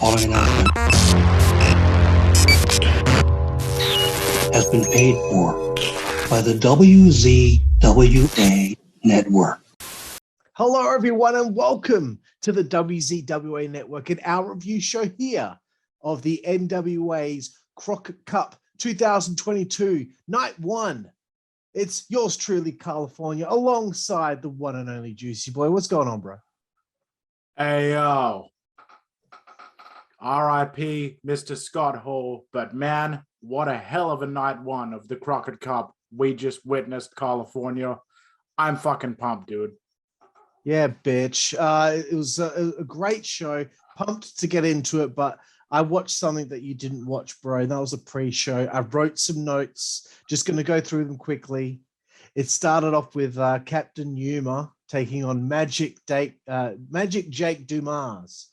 following announcement has been paid for by the WZWA network. Hello, everyone, and welcome to the WZWA network and our review show here of the NWA's Crockett Cup 2022 Night 1. It's yours truly, Karlifornia, alongside the one and only Jooseyboy. What's going on, bro? Hey, yo. R.I.P. Mr. Scott Hall, but man, what a hell of a night one of the Crockett Cup we just witnessed, Karlifornia. I'm fucking pumped, dude. Yeah, bitch. It was a great show. Pumped to get into it, but I watched something that you didn't watch, bro. That was a pre-show. I wrote some notes. Just going to go through them quickly. It started off with Captain Yuma taking on Magic Jake Dumas.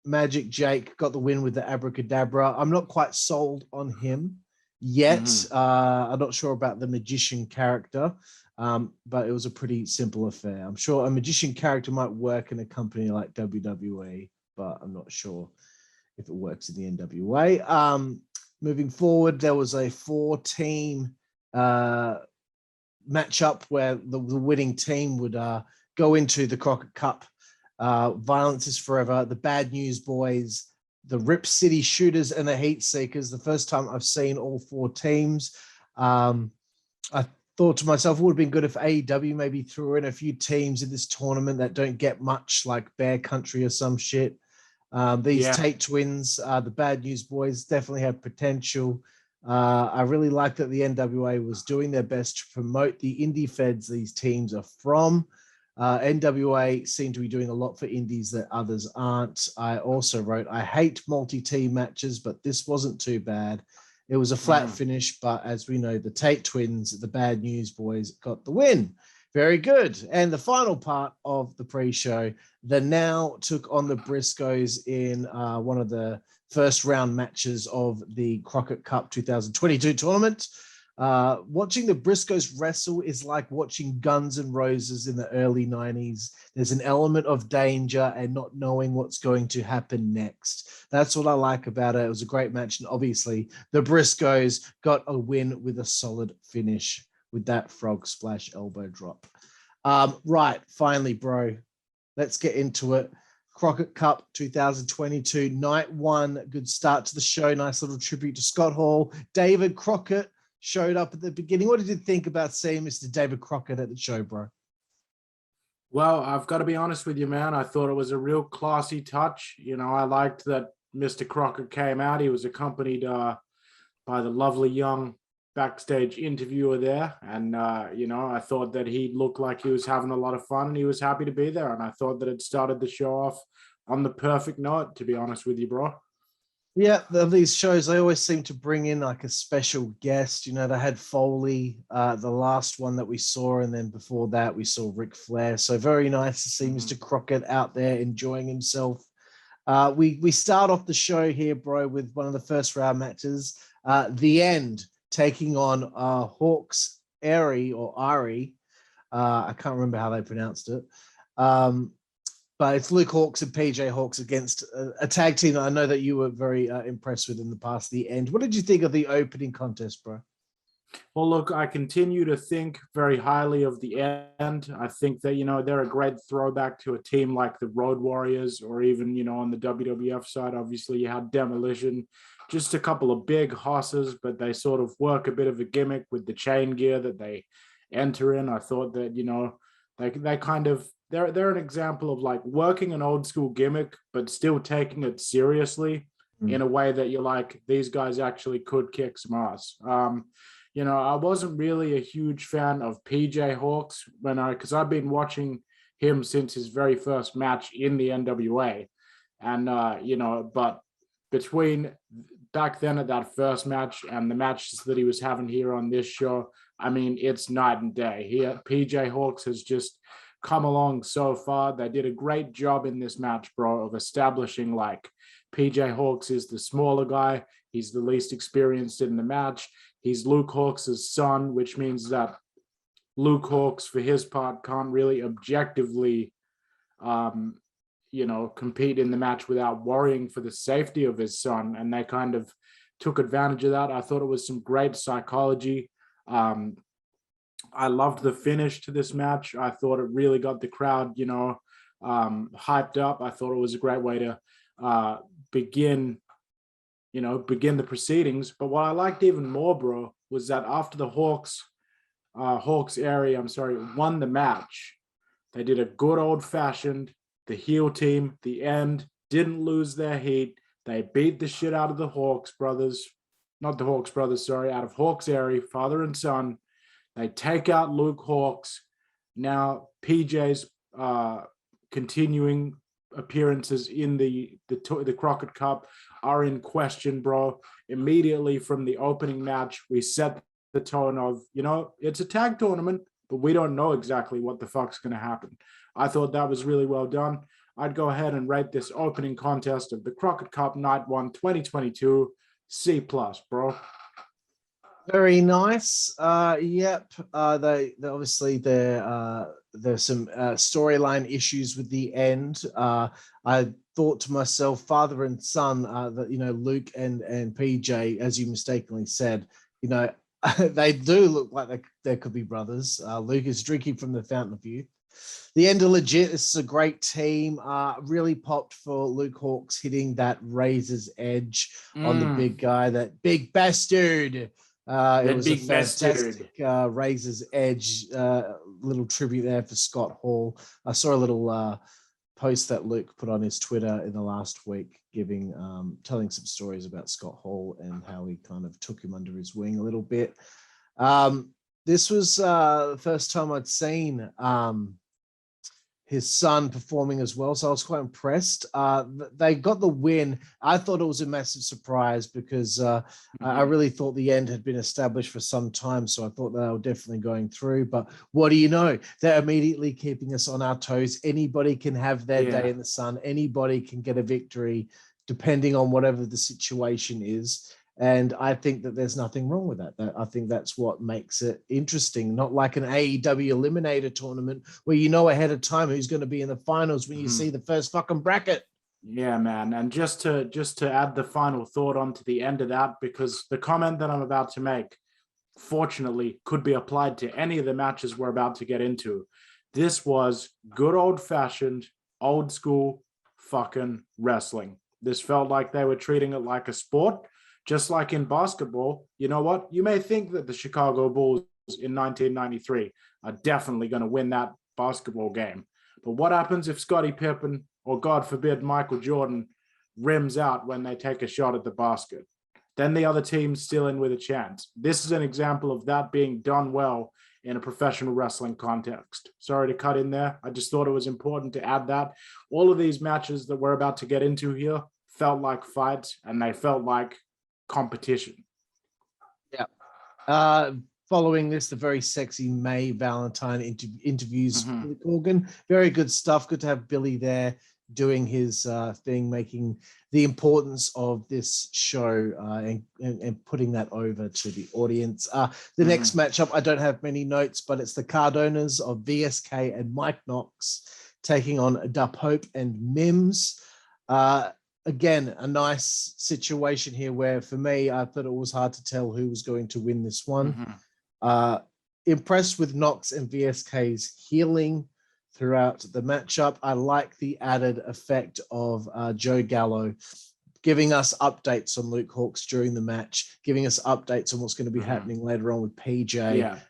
Magic Jake got the win with the abracadabra. I'm not quite sold on him yet. I'm not sure about the magician character, but it was a pretty simple affair. I'm sure a magician character might work in a company like WWE, but I'm not sure if it works in the NWA. Moving forward, there was a 4-team matchup where the winning team would go into the Crockett Cup. Violence is Forever, the Bad News Boys, the Rip City Shooters, and the Heat Seekers. The first time I've seen all 4 teams. I thought to myself, it would have been good if AEW maybe threw in a few teams in this tournament that don't get much, like Bear Country or some shit. These Tate twins, the Bad News Boys, definitely have potential. I really like that the NWA was doing their best to promote the indie feds these teams are from. NWA seem to be doing a lot for indies that others aren't. I also wrote, I hate multi-team matches, but this wasn't too bad. It was a flat finish, but as we know, the Tate twins, the Bad News Boys, got the win. Very good. And the final part of the pre-show, the Now took on the Briscoes in one of the first round matches of the Crockett Cup 2022 tournament. Watching the Briscoes wrestle is like watching Guns N' Roses in the early 90s. There's an element of danger and not knowing what's going to happen next. That's what I like about it. It was a great match. And obviously the Briscoes got a win with a solid finish with that frog splash elbow drop. Right. Finally, bro, let's get into it. Crockett Cup 2022 Night 1. Good start to the show. Nice little tribute to Scott Hall. David Crockett showed up at the beginning. What did you think about seeing Mr. David Crockett at the show, bro? Well, I've got to be honest with you, man. I thought it was a real classy touch. You know, I liked that Mr. Crockett came out. He was accompanied by the lovely young backstage interviewer there. And, you know, I thought that he looked like he was having a lot of fun and he was happy to be there. And I thought that it started the show off on the perfect note, to be honest with you, bro. Yeah, these shows, they always seem to bring in like a special guest. You know, they had Foley, the last one that we saw, and then before that we saw Ric Flair. So very nice to see Mr. Crockett out there enjoying himself. We start off the show here, bro, with one of the first round matches. The End taking on Hawx, Aerie or Aerie. I can't remember how they pronounced it. But it's Luke Hawx and PJ Hawx against a tag team that I know that you were very impressed with in the past, The End. What did you think of the opening contest, bro? Well, look, I continue to think very highly of The End. I think that, you know, they're a great throwback to a team like the Road Warriors, or even, you know, on the WWF side, obviously you had Demolition, just a couple of big hosses, but they sort of work a bit of a gimmick with the chain gear that they enter in. I thought that, you know, they kind of, they're an example of like working an old school gimmick, but still taking it seriously in a way that you're like, these guys actually could kick some ass. You know, I wasn't really a huge fan of PJ Hawx because I've been watching him since his very first match in the NWA. And, you know, but between back then at that first match and the matches that he was having here on this show, I mean, it's night and day. PJ Hawx has just come along so far. They did a great job in this match, bro, of establishing like PJ Hawx is the smaller guy. He's the least experienced in the match. He's Luke Hawx's son, which means that Luke Hawx, for his part, can't really objectively, compete in the match without worrying for the safety of his son. And they kind of took advantage of that. I thought it was some great psychology. I loved the finish to this match. I thought it really got the crowd, hyped up. I thought it was a great way to begin the proceedings. But what I liked even more, bro, was that after the Hawx Aerie, won the match, they did a good old-fashioned, the heel team, the end, didn't lose their heat. They beat the shit out of the Hawx brothers, not the Hawx brothers, sorry, out of Hawx Aerie, father and son. They take out Luke Hawx. Now PJ's continuing appearances in the Crockett Cup are in question, bro. Immediately from the opening match, we set the tone of, it's a tag tournament, but we don't know exactly what the fuck's going to happen. I thought that was really well done. I'd go ahead and rate this opening contest of the Crockett Cup Night 1 2022 C+, bro. Very nice. Yep. They obviously there's some storyline issues with the end. I thought to myself, father and son, that Luke and PJ, as you mistakenly said, they do look like they could be brothers. Luke is drinking from the fountain of youth. The end are legit. This is a great team. Really popped for Luke Hawx hitting that razor's edge on the big guy, that big bastard. It was a fantastic razor's edge little tribute there for Scott Hall. I saw a little post that Luke put on his Twitter in the last week, telling some stories about Scott Hall and how he kind of took him under his wing a little bit. This was the first time I'd seen his son performing as well, so I was quite impressed. They got the win. I thought it was a massive surprise because I really thought the end had been established for some time, so I thought they were definitely going through. But what do you know? They're immediately keeping us on our toes. Anybody can have their day in the sun. Anybody can get a victory depending on whatever the situation is. And I think that there's nothing wrong with that. I think that's what makes it interesting, not like an AEW Eliminator tournament where you know ahead of time who's going to be in the finals when you see the first fucking bracket. Yeah, man. And just to add the final thought onto the end of that, because the comment that I'm about to make, fortunately, could be applied to any of the matches we're about to get into. This was good old-fashioned, old-school fucking wrestling. This felt like they were treating it like a sport. Just like in basketball, you know what? You may think that the Chicago Bulls in 1993 are definitely going to win that basketball game. But what happens if Scottie Pippen, or God forbid, Michael Jordan, rims out when they take a shot at the basket? Then the other team's still in with a chance. This is an example of that being done well in a professional wrestling context. Sorry to cut in there. I just thought it was important to add that. All of these matches that we're about to get into here felt like fights, and they felt like competition. Following this, the very sexy May Valentine interviews Billy Corgan. Very good stuff. Good to have Billy there doing his thing, making the importance of this show and putting that over to the audience. The next matchup, I don't have many notes, but it's the Cardonas of VSK and Mike Knox taking on Da Pope and Mims. Again, a nice situation here where, for me, I thought it was hard to tell who was going to win this one. Impressed with Knox and VSK's healing throughout the matchup. I like the added effect of Joe Gallo giving us updates on Luke Hawx during the match, giving us updates on what's going to be happening later on with PJ.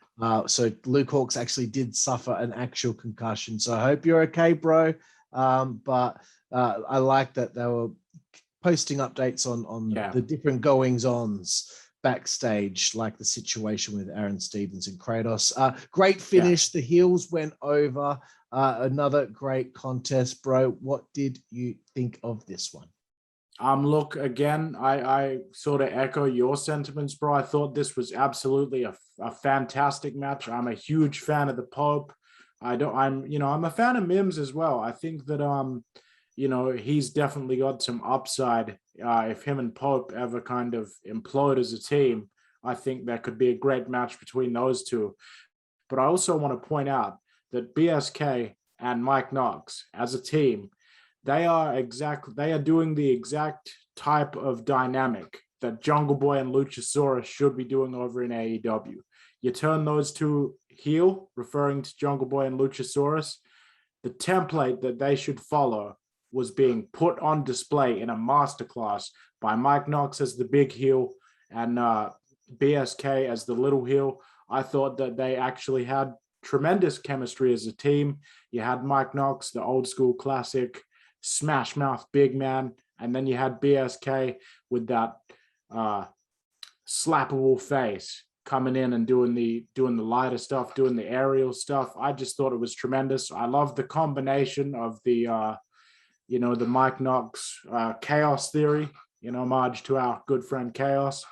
So Luke Hawx actually did suffer an actual concussion. So I hope you're okay, bro. But I like that they were posting updates on the different goings-ons backstage, like the situation with Aaron Stevens and Kratos. Great finish. The heels went over. Another great contest, bro. What did you think of this one? Look, again, I sort of echo your sentiments, bro. I thought this was absolutely a fantastic match. I'm a huge fan of the Pope. I'm a fan of Mims as well. I think that he's definitely got some upside. If him and Pope ever kind of implode as a team, I think that could be a great match between those two. But I also want to point out that BSK and Mike Knox as a team, they are doing the exact type of dynamic that Jungle Boy and Luchasaurus should be doing over in AEW. You turn those two heel, referring to Jungle Boy and Luchasaurus, the template that they should follow was being put on display in a masterclass by Mike Knox as the big heel and BSK as the little heel. I thought that they actually had tremendous chemistry as a team. You had Mike Knox, the old school classic smash mouth big man, and then you had BSK with that slappable face coming in and doing the lighter stuff, doing the aerial stuff. I just thought it was tremendous. I love the combination of the the Mike Knox chaos theory, homage to our good friend Chaos.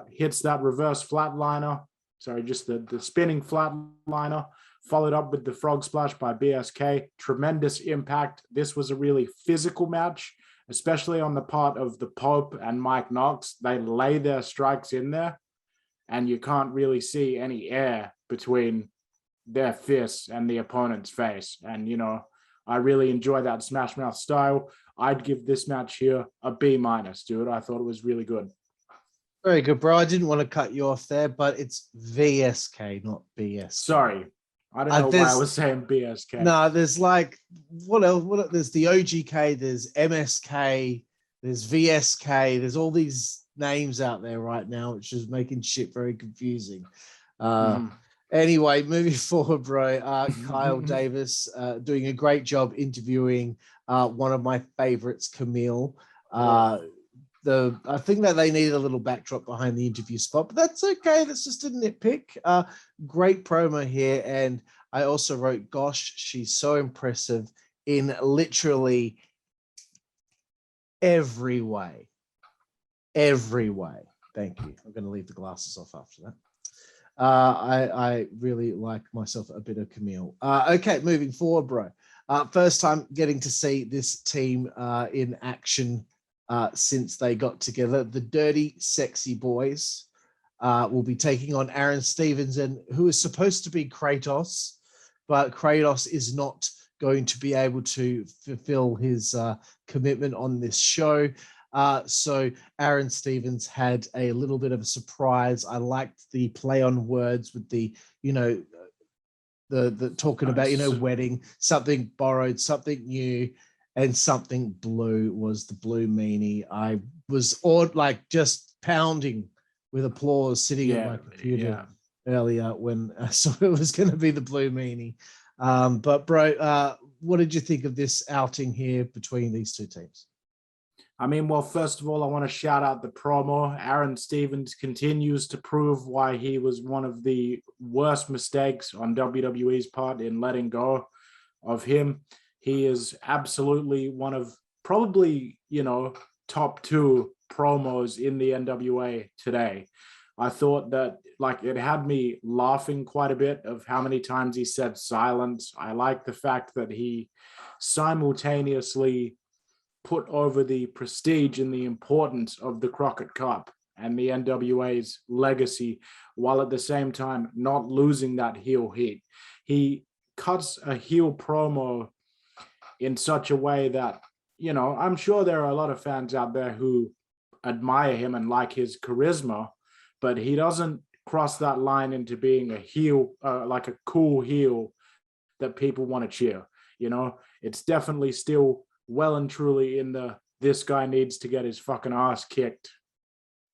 Hits that reverse flatliner, just the spinning flatliner, followed up with the frog splash by BSK. Tremendous impact. This was a really physical match, especially on the part of the Pope and Mike Knox. They lay their strikes in there, and you can't really see any air between their fists and the opponent's face. And, I really enjoy that Smash Mouth style. I'd give this match here a B-, dude. I thought it was really good. Very good, bro. I didn't want to cut you off there, but it's VSK, not BS. Sorry. I don't know why I was saying BSK. No, there's like, what else? There's the OGK, there's MSK, there's VSK, there's all these names out there right now, which is making shit very confusing. Anyway, moving forward, bro, Kyle Davis doing a great job interviewing one of my favorites, Camille. I think that they needed a little backdrop behind the interview spot, but that's okay. That's just a nitpick. Great promo here. And I also wrote, gosh, she's so impressive in literally every way. Every way. Thank you. I'm going to leave the glasses off after that. I really like myself a bit of Camille. Okay, moving forward, bro. First time getting to see this team in action since they got together. The Dirty Sexy Boys will be taking on Aron Stevenson, who is supposed to be Kratos, but Kratos is not going to be able to fulfill his commitment on this show. So Aron Stevens had a little bit of a surprise. I liked the play on words with the talking about, wedding, something borrowed, something new, and something blue was the blue meanie. I was just pounding with applause sitting at my computer earlier when I saw it was going to be the blue meanie. But bro, what did you think of this outing here between these two teams? I mean, well, first of all, I want to shout out the promo. Aron Stevens continues to prove why he was one of the worst mistakes on WWE's part in letting go of him. He is absolutely one of probably, top 2 promos in the NWA today. I thought that it had me laughing quite a bit of how many times he said silence. I like the fact that he simultaneously put over the prestige and the importance of the Crockett Cup and the NWA's legacy, while at the same time not losing that heel heat. He cuts a heel promo in such a way that, I'm sure there are a lot of fans out there who admire him and like his charisma, but he doesn't cross that line into being a heel, like a cool heel that people want to cheer. It's definitely still well and truly in the this guy needs to get his fucking ass kicked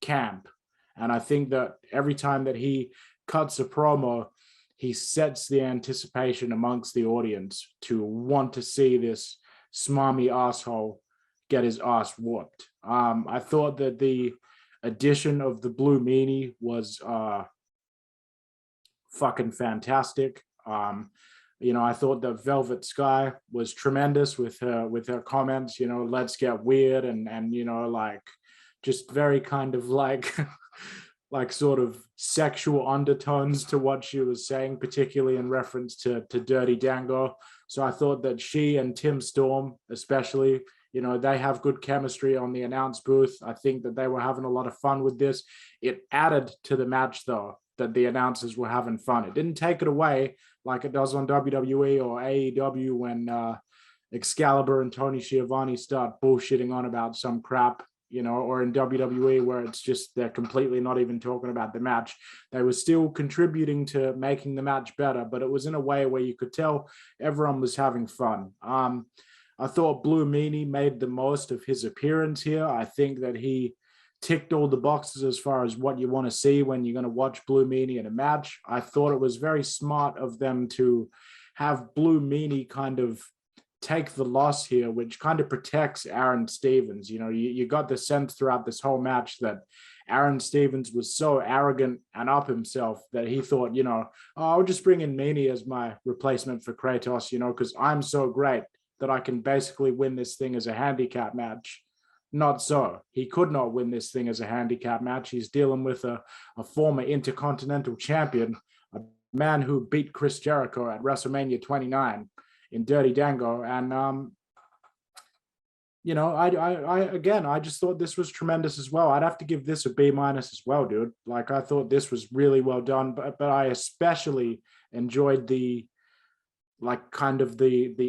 camp. And I think that every time that he cuts a promo, he sets the anticipation amongst the audience to want to see this smarmy asshole get his ass whooped. I thought that the addition of the blue meanie was fucking fantastic. I thought that Velvet Sky was tremendous with her comments, let's get weird and just very kind of like sort of sexual undertones to what she was saying, particularly in reference to Dirty Dango. So I thought that she and Tim Storm, especially, they have good chemistry on the announce booth. I think that they were having a lot of fun with this. It added to the match, though, that the announcers were having fun. It didn't take it away like it does on WWE or AEW when Excalibur and Tony Schiavone start bullshitting on about some crap, you know, or in WWE where it's just they're completely not even talking about the match. They were still contributing to making the match better, but it was in a way where you could tell everyone was having fun. I thought Blue Meanie made the most of his appearance here. I think that he ticked all the boxes as far as what you want to see when you're going to watch Blue Meanie in a match. I thought it was very smart of them to have Blue Meanie kind of take the loss here, which kind of protects Aron Stevens. You know, you got the sense throughout this whole match that Aron Stevens was so arrogant and up himself that he thought, you know, oh, I'll just bring in Meanie as my replacement for Kratos, you know, because I'm so great that I can basically win this thing as a handicap match. Not so. He could not win this thing as a handicap match. He's dealing with a former Intercontinental Champion, a man who beat Chris Jericho at WrestleMania 29 in Dirty Dango. And, you know, I just thought this was tremendous as well. I'd have to give this a B- as well, dude. Like, I thought this was really well done, but I especially enjoyed the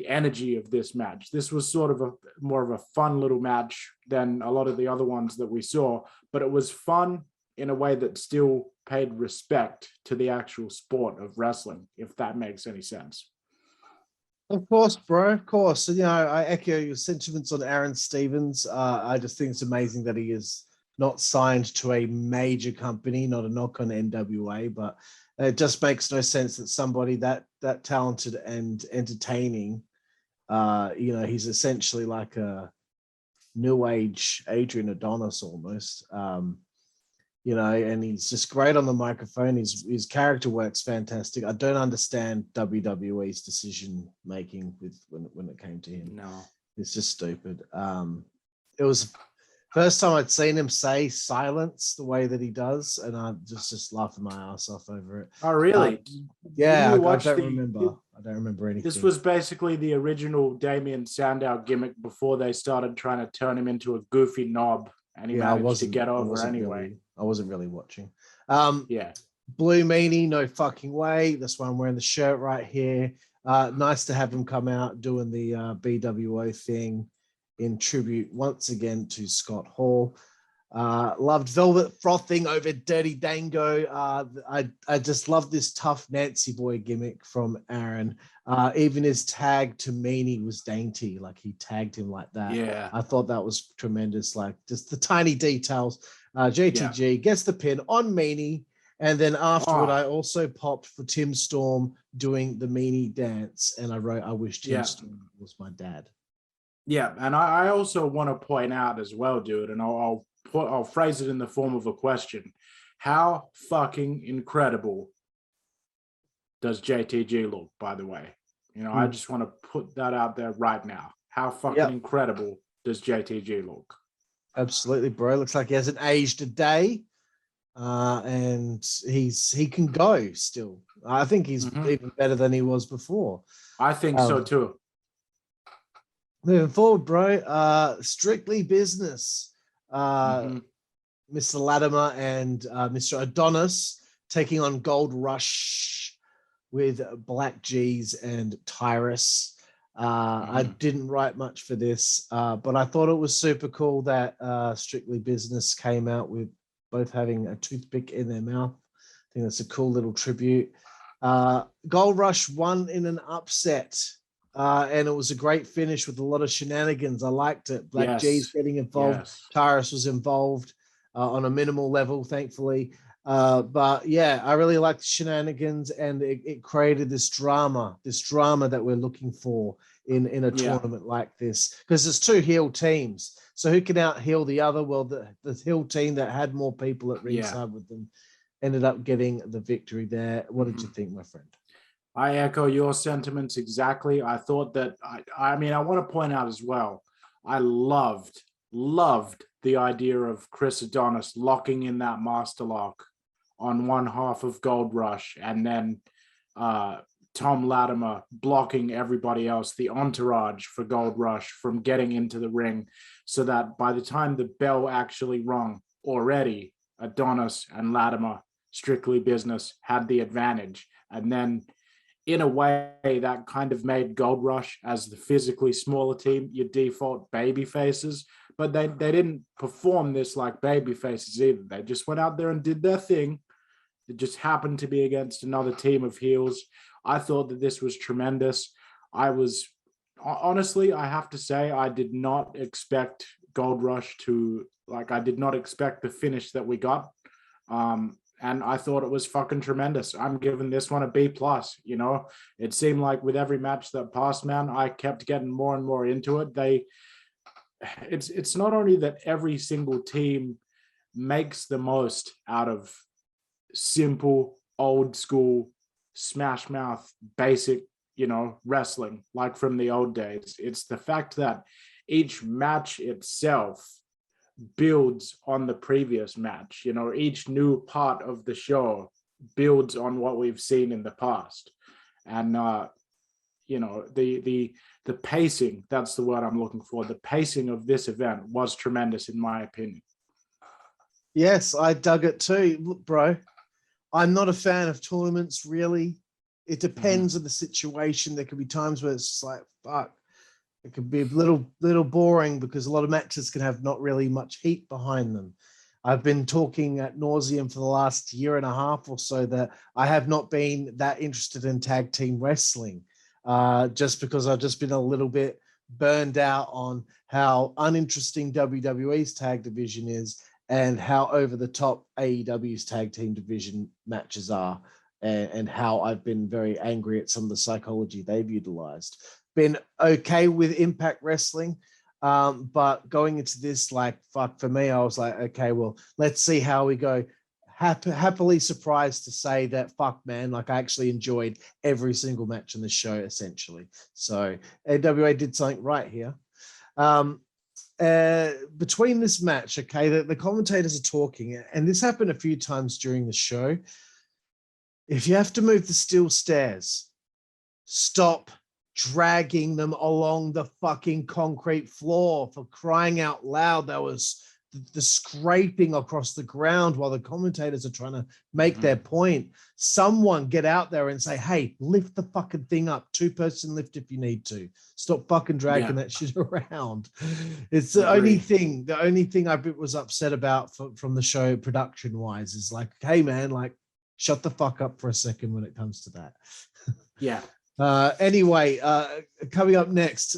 energy of this match. This was sort of more of a fun little match than a lot of the other ones that we saw, but it was fun in a way that still paid respect to the actual sport of wrestling, if that makes any sense. Of course, bro. Of course. You know, I echo your sentiments on Aron Stevens. I just think it's amazing that he is not signed to a major company, not a knock on NWA, but it just makes no sense that somebody that talented and entertaining, you know, he's essentially like a new age Adrian Adonis almost, you know, and he's just great on the microphone. His character works fantastic. I don't understand WWE's decision making with when it came to him. No, it's just stupid. It was first time I'd seen him say silence the way that he does, and I just laughing my ass off over it. Oh, really? Yeah, I don't remember anything. This was basically the original Damien Sandow gimmick before they started trying to turn him into a goofy knob, and he managed to get over anyway. I wasn't really watching. Yeah. Blue Meanie, no fucking way. That's why I'm wearing the shirt right here. Nice to have him come out doing the BWO thing in tribute once again to Scott Hall. Loved Velvet frothing over Dirty Dango. I just love this tough Nancy boy gimmick from Aron. Even his tag to Meanie was dainty, like he tagged him like that. Yeah, I thought that was tremendous. Like just the tiny details. JTG gets the pin on Meanie, and then afterward, I also popped for Tim Storm doing the Meanie dance, and I wrote, "I wish Tim Storm was my dad." Yeah, and I also want to point out as well, dude, and I'll phrase it in the form of a question. How fucking incredible does JTG look, by the way? You know, I just want to put that out there right now. How fucking incredible does JTG look? Absolutely, bro. Looks like he hasn't aged a day. And he can go still. I think he's even better than he was before. I think so too. Moving forward, bro. Strictly Business. Mr. Latimer and Mr. Adonis taking on Gold Rushhh with Black G's and Tyrus. I didn't write much for this, but I thought it was super cool that Strictly Business came out with both having a toothpick in their mouth. I think that's a cool little tribute. Gold Rush won in an upset, and it was a great finish with a lot of shenanigans. I liked it. Black G's getting involved. Tyrus was involved on a minimal level, thankfully. But yeah, I really liked the shenanigans, and it created this drama that we're looking for in a tournament like this, because there's two heel teams. So who can out heel the other? Well, the heel team that had more people at ringside with them ended up getting the victory there. What did you think, my friend? I echo your sentiments exactly. I thought that, I mean, I want to point out as well, I loved the idea of Chris Adonis locking in that master lock on one half of Gold Rush, and then Tom Latimer blocking everybody else, the entourage for Gold Rush, from getting into the ring, so that by the time the bell actually rung, already Adonis and Latimer, Strictly Business, had the advantage. And then in a way that kind of made Gold Rush, as the physically smaller team, your default baby faces. But they didn't perform this like baby faces either. They just went out there and did their thing. It just happened to be against another team of heels. I thought that this was tremendous. I was, honestly, I have to say, I did not expect Gold Rush to, like, I did not expect the finish that we got. And I thought it was fucking tremendous. I'm giving this one a B+. You know, it seemed like with every match that passed, man, I kept getting more and more into it. It's not only that every single team makes the most out of simple, old school, smash mouth, basic, you know, wrestling, like from the old days. It's the fact that each match itself builds on the previous match. You know, each new part of the show builds on what we've seen in the past. And you know, the pacing, that's the word I'm looking for. The pacing of this event was tremendous, in my opinion. Yes, I dug it too. Look, bro, I'm not a fan of tournaments, really. It depends on the situation. There could be times where it's just like, fuck, it could be a little boring because a lot of matches can have not really much heat behind them. I've been talking ad nauseum for the last year and a half or so that I have not been that interested in tag team wrestling, just because I've just been a little bit burned out on how uninteresting WWE's tag division is and how over the top AEW's tag team division matches are, and how I've been very angry at some of the psychology they've utilized. Been okay with Impact Wrestling, but going into this, like, fuck, for me, I was like, okay, well, let's see how we go. Happily surprised to say that, fuck, man, like, I actually enjoyed every single match on the show, essentially. So NWA did something right here. Between this match, okay, the commentators are talking, and this happened a few times during the show. If you have to move the steel stairs, stop dragging them along the fucking concrete floor. For crying out loud, there was the scraping across the ground while the commentators are trying to make their point. Someone get out there and say, hey, lift the fucking thing up. 2-person lift if you need to. Stop fucking dragging that shit around. It's the only thing I was upset about from the show production wise is like, hey man, like, shut the fuck up for a second when it comes to that. Yeah. Anyway, coming up next,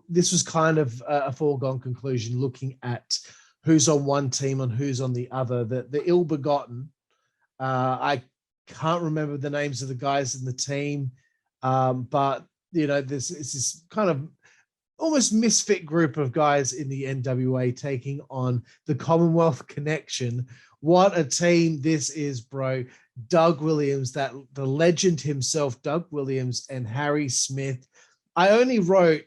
this was kind of a foregone conclusion looking at who's on one team and who's on the other. The Ill Begotten, I can't remember the names of the guys in the team, but, you know, this is this kind of almost misfit group of guys in the NWA taking on the Commonwealth Connection. What a team this is, bro. Doug Williams, the legend himself, Doug Williams and Harry Smith. I only wrote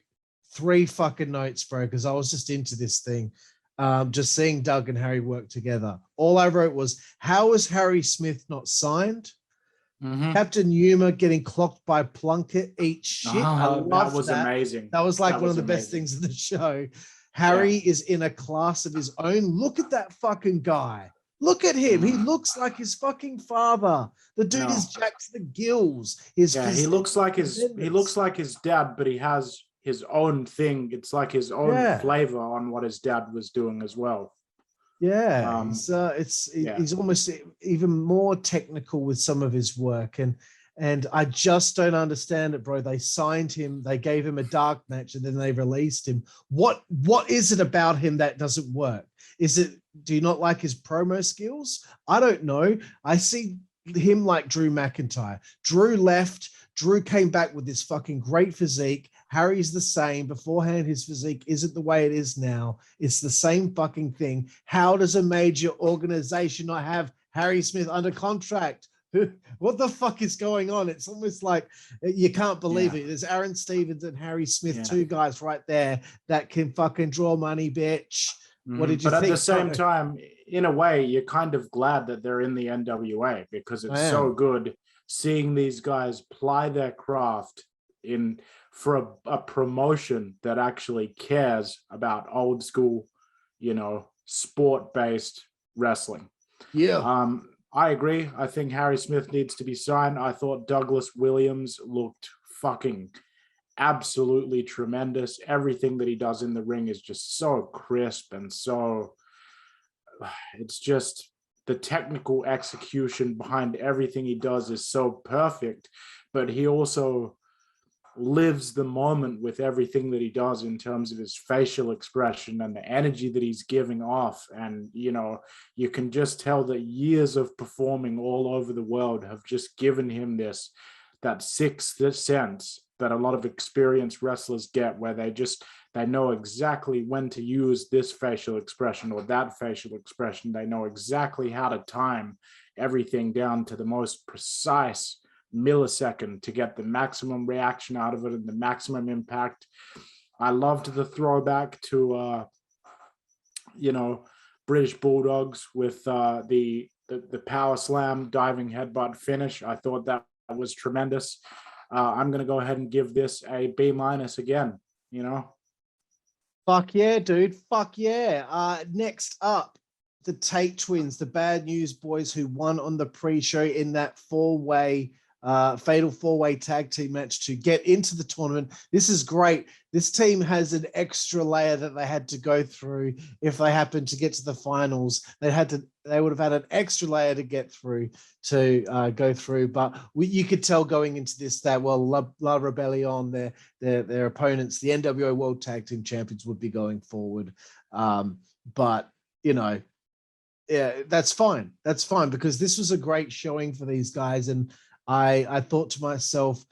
3 fucking notes, bro, because I was just into this thing. Just seeing Doug and Harry work together. All I wrote was, how is Harry Smith not signed? Captain Yuma getting clocked by Plunkett, eat shit. That was amazing. That was like one of the best things in the show. Harry is in a class of his own. Look at that fucking guy. Look at him. He looks like his fucking father. The dude is jacked to the gills. He looks like his dad, but he has his own thing. It's like his own flavor on what his dad was doing as well. Yeah, he's almost even more technical with some of his work, and I just don't understand it, bro. They signed him, they gave him a dark match, and then they released him. What is it about him that doesn't work? Do you not like his promo skills? I don't know. I see him like Drew McIntyre. Drew left. Drew came back with this fucking great physique. Harry's the same. Beforehand, his physique isn't the way it is now. It's the same fucking thing. How does a major organization not have Harry Smith under contract? What the fuck is going on? It's almost like you can't believe it. There's Aaron Stevens and Harry Smith, 2 guys right there that can fucking draw money, bitch. What did you think? But at the same time, in a way, you're kind of glad that they're in the NWA because it's so good seeing these guys ply their craft for a promotion that actually cares about old school, you know, sport-based wrestling. Yeah. I agree. I think Harry Smith needs to be signed. I thought Douglas Williams looked fucking absolutely tremendous. Everything that he does in the ring is just so crisp and so, it's just the technical execution behind everything he does is so perfect, but he also lives the moment with everything that he does in terms of his facial expression and the energy that he's giving off. And, you know, you can just tell that years of performing all over the world have just given him this, that sixth sense that a lot of experienced wrestlers get, where they know exactly when to use this facial expression or that facial expression. They know exactly how to time everything down to the most precise millisecond to get the maximum reaction out of it and the maximum impact. I loved the throwback to British Bulldogs with the power slam diving headbutt finish. I thought that was tremendous. I'm going to go ahead and give this a B- again, Fuck yeah, dude. Fuck yeah. Next up, the Tate twins, the Bad News Boys, who won on the pre-show in that fatal four-way tag team match to get into the tournament. This is great. This team has an extra layer that they had to go through. If they happened to get to the finals, they would have had an extra layer to get through to go through. But you could tell going into this that, well, La Rebelión, their opponents, the NWA World Tag Team Champions, would be going forward. But yeah, that's fine. That's fine, because this was a great showing for these guys. And I thought to myself,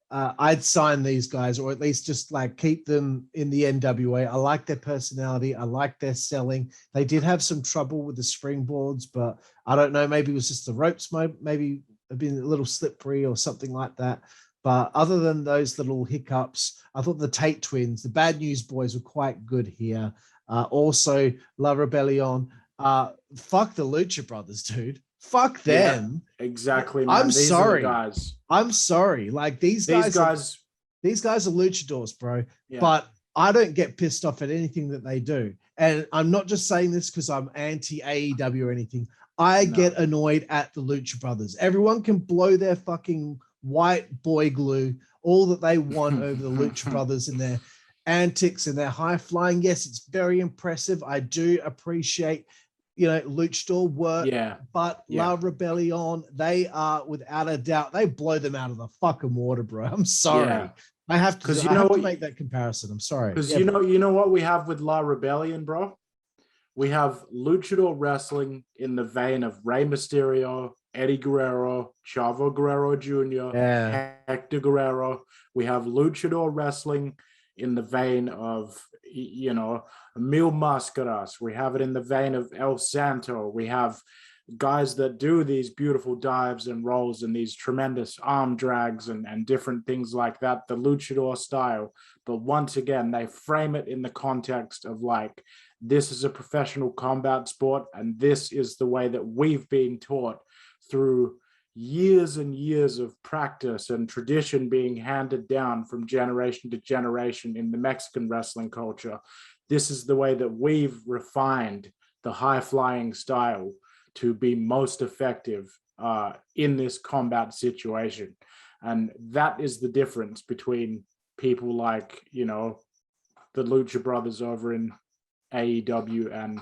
I'd sign these guys, or at least just like keep them in the NWA. I like their personality. I like their selling. They did have some trouble with the springboards, but I don't know. Maybe it was just the ropes. Maybe have been a little slippery or something like that. But other than those little hiccups, I thought the Tate twins, the Bad News Boys, were quite good here. Also, La Rebelión. Fuck the Lucha Brothers, dude. Fuck them. Yeah, exactly, man. I'm These sorry. are the guys. I'm sorry. Like these guys are luchadors, bro. Yeah. But I don't get pissed off at anything that they do. And I'm not just saying this because I'm anti AEW or anything. I get annoyed at the Lucha Brothers. Everyone can blow their fucking white boy glue all that they want over the Lucha Brothers and their antics and their high flying. Yes, it's very impressive. I do appreciate luchador work, but La Rebelión, they are without a doubt, they blow them out of the fucking water, bro. I'm sorry. Yeah. I have to make that comparison. I'm sorry. Because you know what we have with La Rebelión, bro? We have luchador wrestling in the vein of Rey Mysterio, Eddie Guerrero, Chavo Guerrero Jr., Hector Guerrero. We have luchador wrestling in the vein of, Mil Mascaras. We have it in the vein of El Santo. We have guys that do these beautiful dives and rolls and these tremendous arm drags and different things like that, the luchador style. But once again, they frame it in the context of like, this is a professional combat sport, and this is the way that we've been taught through years and years of practice and tradition being handed down from generation to generation in the Mexican wrestling culture. This is the way that we've refined the high-flying style to be most effective in this combat situation. And that is the difference between people like, the Lucha Brothers over in AEW and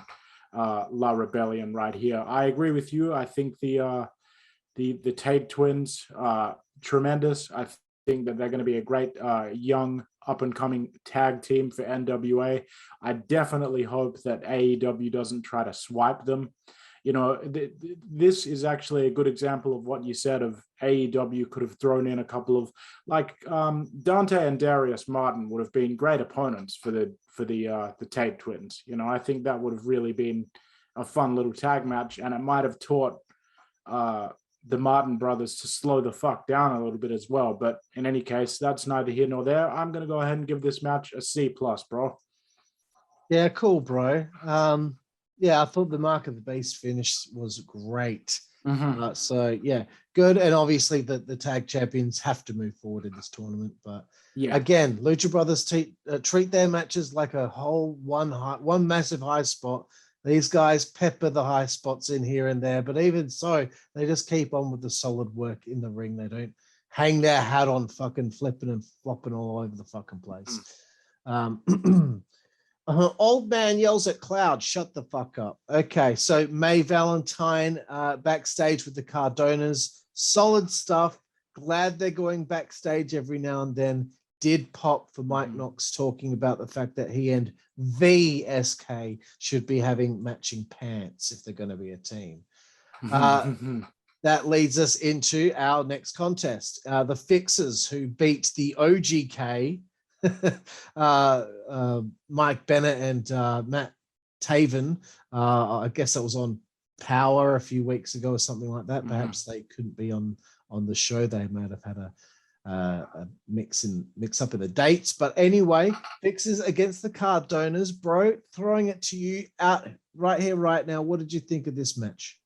La Rebelión right here. I agree with you. I think the Tate twins, tremendous. I think that they're going to be a great young up-and-coming tag team for NWA. I definitely hope that AEW doesn't try to swipe them. This is actually a good example of what you said of AEW could have thrown in a couple of, like, Dante and Darius Martin would have been great opponents for the Tate twins. I think that would have really been a fun little tag match, and it might have taught the Martin brothers to slow the fuck down a little bit as well. But in any case, that's neither here nor there. I'm going to go ahead and give this match a C+, bro. Yeah, cool, bro. Yeah, I thought the Mark of the Beast finish was great. Mm-hmm. So, yeah, good. And obviously the tag champions have to move forward in this tournament. But again, Lucha Brothers treat their matches like a whole one massive high spot. These guys pepper the high spots in here and there, but even so, they just keep on with the solid work in the ring. They don't hang their hat on fucking flipping and flopping all over the fucking place. Old man yells at Cloud, shut the fuck up. Okay, so May Valentine backstage with the Cardonas. Solid stuff. Glad they're going backstage every now and then. Did pop for Mike Knox talking about the fact that he and VSK should be having matching pants if they're going to be a team. That leads us into our next contest. The Fixers, who beat the OGK, Mike Bennett and Matt Taven. I guess that was on Power a few weeks ago or something like that. Perhaps they couldn't be on the show. They might have had a mix up in the dates. But anyway, Fixers against the Cardonas. Bro, throwing it to you out right here, right now. What did you think of this match?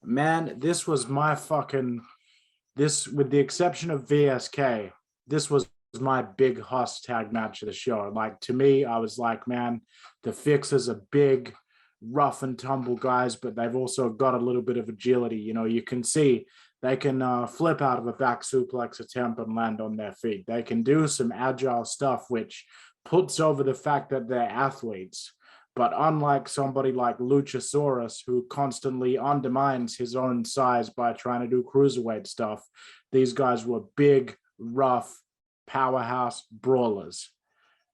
Man, this was my fucking, this, with the exception of VSK, this was my big Hawx tag match of the show. Like, to me, I was like, man, the Fixers are big, rough and tumble guys, but they've also got a little bit of agility. You know, you can see they can flip out of a back suplex attempt and land on their feet. They can do some agile stuff, which puts over the fact that they're athletes. But unlike somebody like Luchasaurus, who constantly undermines his own size by trying to do cruiserweight stuff, these guys were big, rough, powerhouse brawlers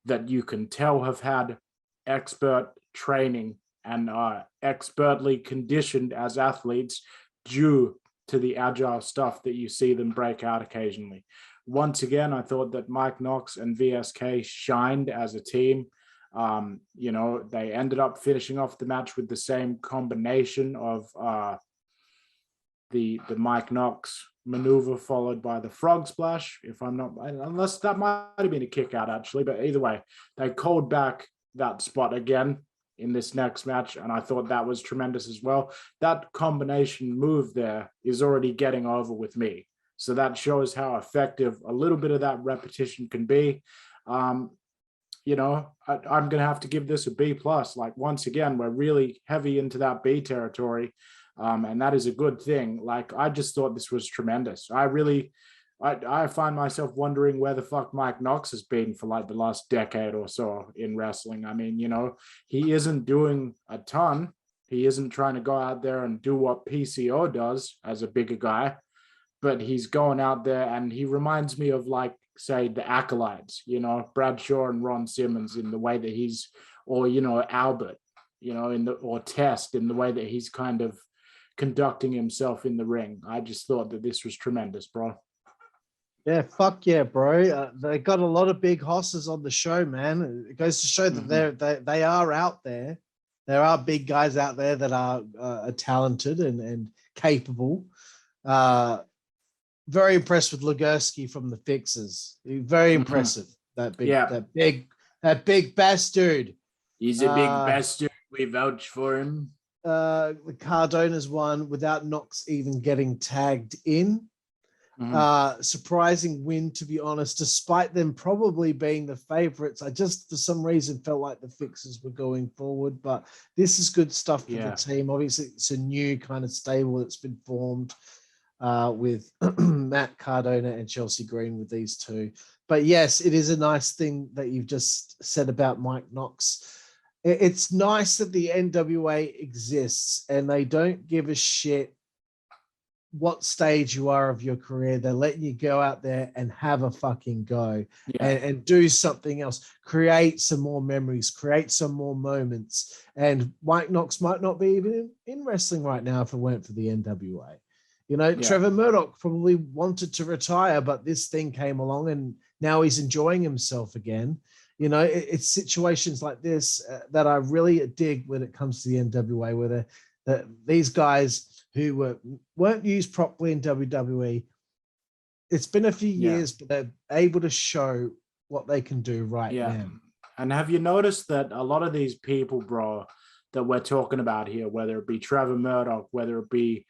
that you can tell have had expert training and are expertly conditioned as athletes due to the agile stuff that you see them break out occasionally. Once again, I thought that Mike Knox and VSK shined as a team. You know, they ended up finishing off the match with the same combination of the Mike Knox maneuver followed by the frog splash, if I'm not, unless that might have been a kick out actually, but either way, they called back that spot again in this next match, and I thought that was tremendous as well. That combination move there is already getting over with me. So that shows how effective a little bit of that repetition can be. You know, I'm going to have to give this a B+. Like, once again, we're really heavy into that B territory, and that is a good thing. Like, I just thought this was tremendous. I find myself wondering where the fuck Mike Knox has been for like the last decade or so in wrestling. I mean, you know, he isn't doing a ton. He isn't trying to go out there and do what PCO does as a bigger guy, but he's going out there and he reminds me of, like, say, the Acolytes, you know, Bradshaw and Ron Simmons in the way that he's, or, you know, Albert, you know, or Test in the way that he's kind of conducting himself in the ring. I just thought that this was tremendous, bro. Yeah, fuck yeah, bro. They got a lot of big hosses on the show, man. It goes to show that they are out there. There are big guys out there that are talented and capable. Very impressed with Legursky from the Fixers. Very impressive. That big bastard. He's a big bastard. We vouch for him. The Cardonas won without Knox even getting tagged in. Surprising win, to be honest, despite them probably being the favorites. I just, for some reason, felt like the Fixers were going forward, but this is good stuff for the team. Obviously, it's a new kind of stable that's been formed with Matt Cardona and Chelsea Green with these two. But yes, it is a nice thing that you've just said about Mike Knox. It's nice that the NWA exists and they don't give a shit what stage you are of your career. They're letting you go out there and have a fucking go and do something else, create some more memories, create some more moments. And Mike Knox might not be even in wrestling right now if it weren't for the NWA. You know, Trevor Murdoch probably wanted to retire, but this thing came along and now he's enjoying himself again. You know, it's situations like this that I really dig when it comes to the NWA, where these guys who weren't used properly in WWE. It's been a few years, but they're able to show what they can do right now. And have you noticed that a lot of these people, bro, that we're talking about here, whether it be Trevor Murdoch, whether it be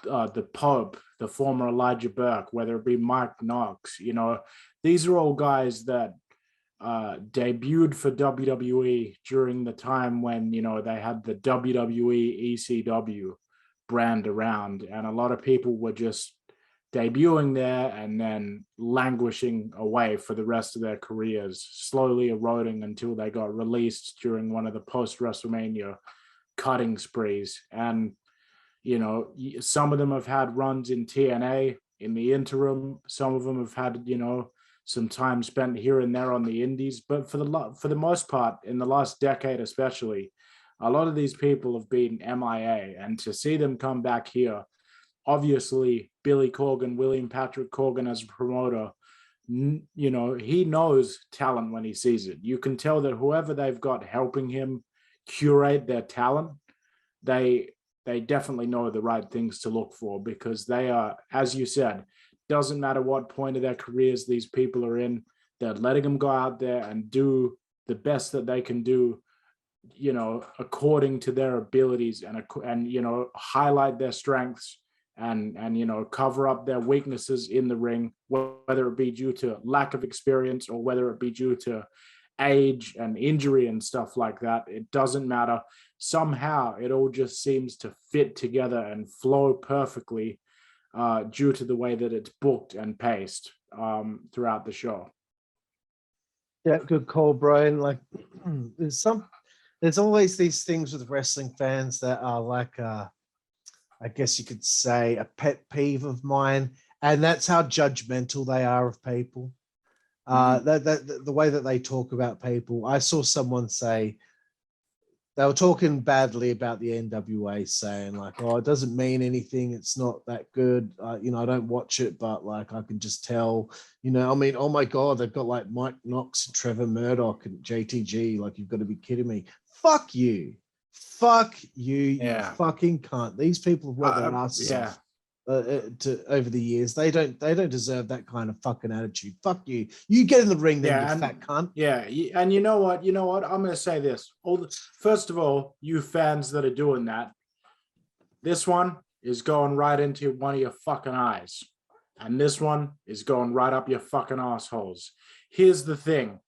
the Pope, the former Elijah Burke, whether it be Mike Knox, you know, these are all guys that debuted for WWE during the time when, you know, they had the WWE ECW brand around, and a lot of people were just debuting there and then languishing away for the rest of their careers, slowly eroding until they got released during one of the post-WrestleMania cutting sprees. And, you know, some of them have had runs in TNA in the interim. Some of them have had, you know, some time spent here and there on the indies. But for the most part, in the last decade especially, a lot of these people have been MIA. And to see them come back here, obviously, Billy Corgan, William Patrick Corgan as a promoter, you know, he knows talent when he sees it. You can tell that whoever they've got helping him curate their talent, they definitely know the right things to look for, because they are, as you said, doesn't matter what point of their careers these people are in, they're letting them go out there and do the best that they can do, you know, according to their abilities, and you know, highlight their strengths and you know, cover up their weaknesses in the ring, whether it be due to lack of experience or whether it be due to age and injury and stuff like that. It doesn't matter. Somehow it all just seems to fit together and flow perfectly due to the way that it's booked and paced throughout the show. Yeah, good call, Brian. Like, there's always these things with wrestling fans that are like, I guess you could say, a pet peeve of mine, and that's how judgmental they are of people. The way that they talk about people. I saw someone say they were talking badly about the NWA, saying like, "Oh, it doesn't mean anything. It's not that good. You know, I don't watch it, but like I can just tell. You know, I mean, oh my God, they've got like Mike Knox and Trevor Murdoch and JTG. Like, you've got to be kidding me. Fuck you. Fuck you, you fucking cunt. These people have worked their asses off over the years. They don't deserve that kind of fucking attitude. Fuck you. You get in the ring then, you fat cunt. Yeah, and you know what? I'm going to say this. First of all, you fans that are doing that, this one is going right into one of your fucking eyes. And this one is going right up your fucking assholes. Here's the thing.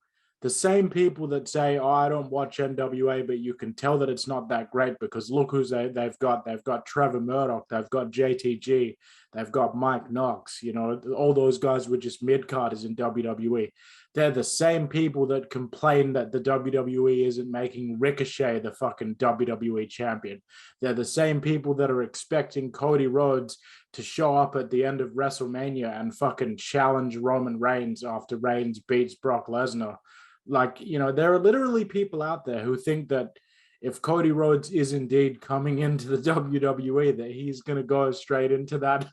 The same people that say, "Oh, I don't watch NWA," but you can tell that it's not that great because look who they've got. They've got Trevor Murdoch. They've got JTG. They've got Mike Knox. You know, all those guys were just mid-carders in WWE. They're the same people that complain that the WWE isn't making Ricochet the fucking WWE champion. They're the same people that are expecting Cody Rhodes to show up at the end of WrestleMania and fucking challenge Roman Reigns after Reigns beats Brock Lesnar. Like, you know, there are literally people out there who think that if Cody Rhodes is indeed coming into the WWE, that he's going to go straight into that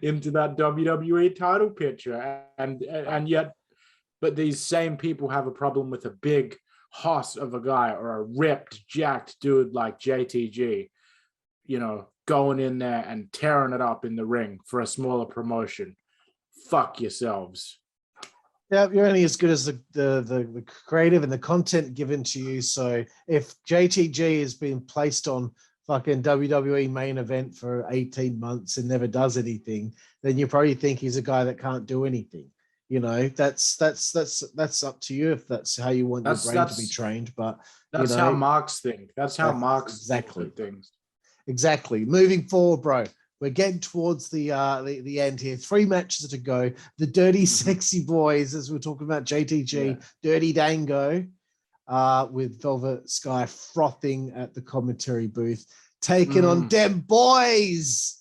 into that WWE title picture. And yet, but these same people have a problem with a big hoss of a guy or a ripped, jacked dude like JTG, you know, going in there and tearing it up in the ring for a smaller promotion. Fuck yourselves. Yeah, you're only as good as the creative and the content given to you. So if JTG has been placed on fucking WWE main event for 18 months and never does anything, then you probably think he's a guy that can't do anything. You know, that's up to you if that's how you want your brain to be trained. But that's how Marks think. That's how Marks exactly things. Exactly. Moving forward, bro. We're getting towards the end here. 3 matches to go. The Dirty Sexy Boys, as we're talking about JTG, Dirty Dango, with Velvet Sky frothing at the commentary booth, taking on Dem Boys,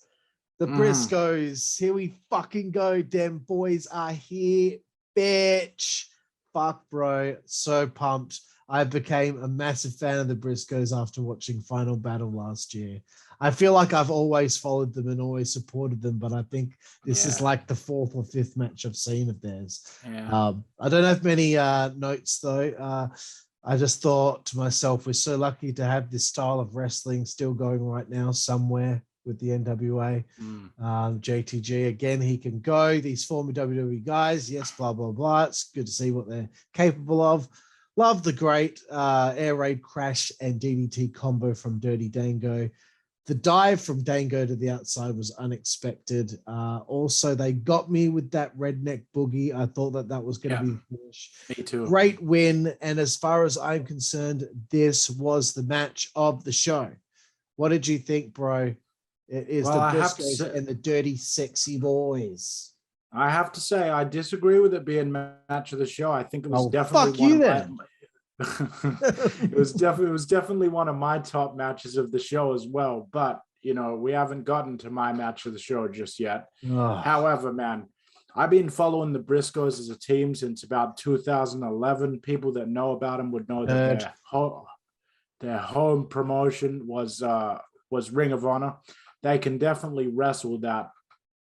the Briscoes. Here we fucking go. Dem Boys are here, bitch. Fuck, bro. So pumped. I became a massive fan of the Briscoes after watching Final Battle last year. I feel like I've always followed them and always supported them, but I think this is like the 4th or 5th match I've seen of theirs. Yeah. I don't have many notes though. I just thought to myself, we're so lucky to have this style of wrestling still going right now somewhere with the NWA. JTG, again, he can go. These former WWE guys, yes, blah, blah, blah. It's good to see what they're capable of. Love the great Air Raid Crash and DDT combo from Dirty Dango. The dive from Dango to the outside was unexpected. Also, they got me with that redneck boogie. I thought that was going to be the finish. Me too. Great win. And as far as I'm concerned, this was the match of the show. What did you think, bro? It is the Briscoes and the Dirty Sexy Boys. I have to say, I disagree with it being match of the show. I think it was definitely fuck you then. It was definitely one of my top matches of the show as well. But you know, we haven't gotten to my match of the show just yet. However, man, I've been following the Briscoes as a team since about 2011. People that know about them would know that their home promotion was Ring of Honor. They can definitely wrestle that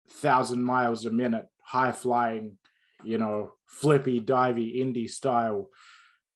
1,000 miles a minute, high flying, you know, flippy, divey, indie style.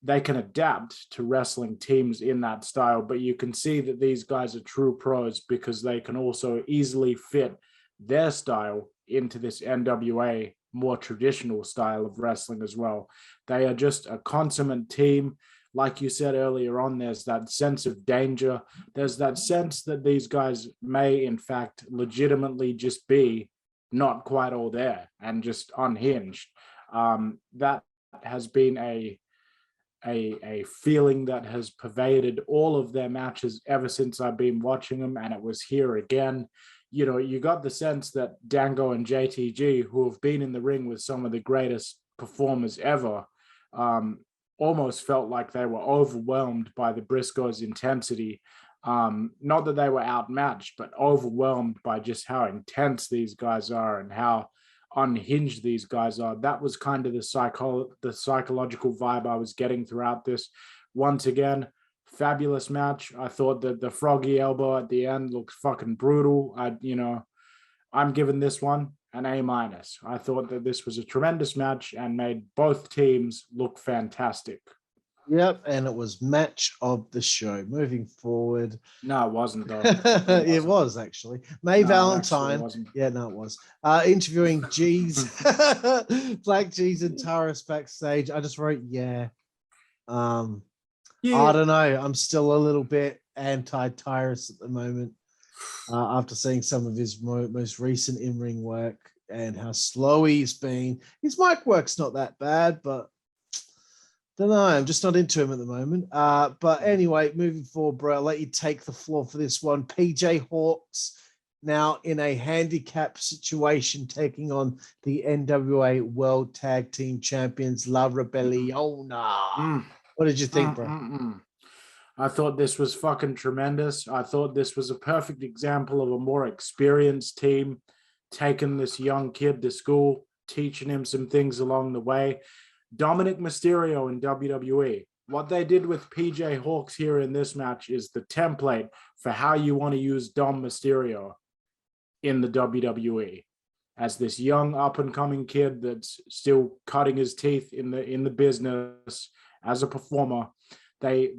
They can adapt to wrestling teams in that style, but you can see that these guys are true pros because they can also easily fit their style into this NWA more traditional style of wrestling as well. They are just a consummate team. Like you said earlier on, there's that sense of danger. There's that sense that these guys may, in fact, legitimately just be not quite all there and just unhinged. That has been a feeling that has pervaded all of their matches ever since I've been watching them, and it was here again. You know, you got the sense that Dango and JTG, who have been in the ring with some of the greatest performers ever, almost felt like they were overwhelmed by the Briscoes' intensity. Not that they were outmatched, but overwhelmed by just how intense these guys are and how unhinged these guys are. That was kind of the psychological vibe I was getting throughout this. Once again, fabulous match. I thought that the froggy elbow at the end looked fucking brutal. I'm giving this one an A-. I thought that this was a tremendous match and made both teams look fantastic. Yep, and it was match of the show. Moving forward. No, it wasn't though. It was actually. May Valentine. Yeah, no, it was. Interviewing G's, Black G's and Taurus backstage. I just wrote, yeah. I don't know. I'm still a little bit anti-Tyrus at the moment after seeing some of his most recent in-ring work and how slow he's been. His mic work's not that bad, but don't know. I'm just not into him at the moment. But anyway, moving forward, bro, I'll let you take the floor for this one. PJ Hawx now in a handicap situation, taking on the NWA World Tag Team Champions, La Rebelión. What did you think, bro? I thought this was fucking tremendous. I thought this was a perfect example of a more experienced team taking this young kid to school, teaching him some things along the way. Dominic Mysterio in WWE. What they did with PJ Hawx here in this match is the template for how you want to use Dom Mysterio in the WWE. As this young up-and-coming kid that's still cutting his teeth in the business as a performer, they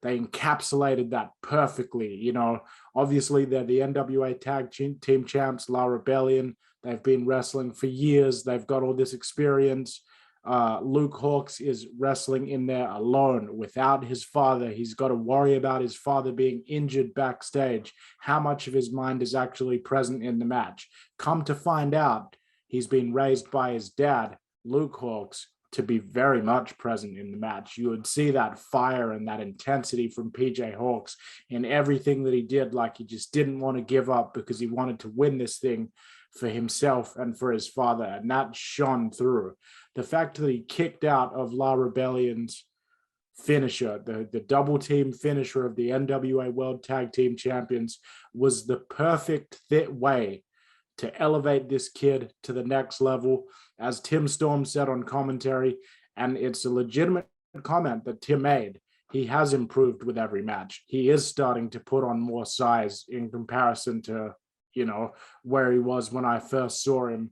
encapsulated that perfectly. You know, obviously they're the NWA Tag Team Champs, La Rebellion. They've been wrestling for years. They've got all this experience. Luke Hawx is wrestling in there alone without his father. He's got to worry about his father being injured backstage. How much of his mind is actually present in the match? Come to find out, he's been raised by his dad, Luke Hawx, to be very much present in the match. You would see that fire and that intensity from PJ Hawx in everything that he did. Like, he just didn't want to give up because he wanted to win this thing for himself and for his father, and that shone through. The fact that he kicked out of La Rebellion's finisher, the double team finisher of the NWA World Tag Team Champions, was the perfect way to elevate this kid to the next level. As Tim Storm said on commentary, and it's a legitimate comment that Tim made, he has improved with every match. He is starting to put on more size in comparison to, you know, where he was when I first saw him